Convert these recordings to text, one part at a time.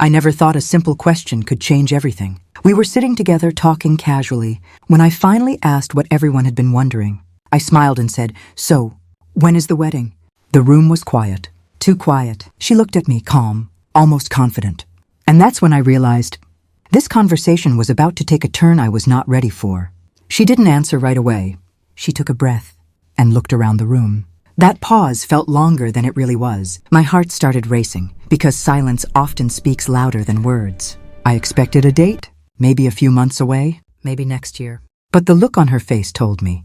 I never thought a simple question could change everything. We were sitting together talking casually when I finally asked what everyone had been wondering. I smiled and said, "So, when is the wedding?" The room was quiet. Too quiet. She looked at me, calm, almost confident. And that's when I realized this conversation was about to take a turn I was not ready for. She didn't answer right away. She took a breath and looked around the room. That pause felt longer than it really was. My heart started racing because silence often speaks louder than words. I expected a date, maybe a few months away, maybe next year. But the look on her face told me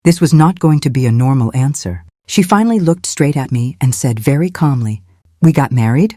this was not going to be a normal answer. She finally looked straight at me and said very calmly, "We got married?"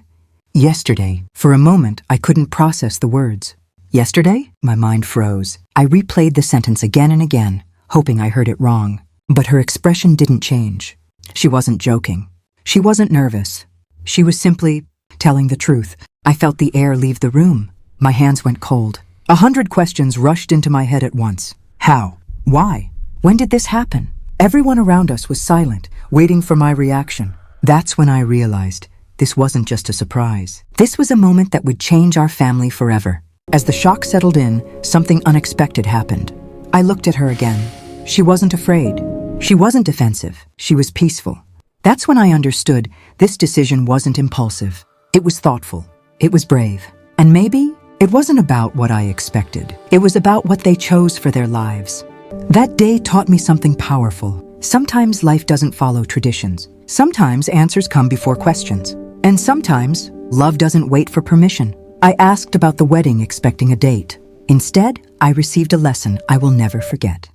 Yesterday. For a moment, I couldn't process the words. Yesterday? My mind froze. I replayed the sentence again and again, hoping I heard it wrong. But her expression didn't change. She wasn't joking. She wasn't nervous. She was simply telling the truth. I felt the air leave the room. My hands went cold. 100 questions rushed into my head at once. How? Why? When did this happen? Everyone around us was silent, waiting for my reaction. That's when I realized this wasn't just a surprise. This was a moment that would change our family forever. As the shock settled in, something unexpected happened. I looked at her again. She wasn't afraid. She wasn't defensive. She was peaceful. That's when I understood this decision wasn't impulsive. It was thoughtful. It was brave. And maybe it wasn't about what I expected. It was about what they chose for their lives. That day taught me something powerful. Sometimes life doesn't follow traditions. Sometimes answers come before questions. And sometimes love doesn't wait for permission. I asked about the wedding expecting a date. Instead, I received a lesson I will never forget.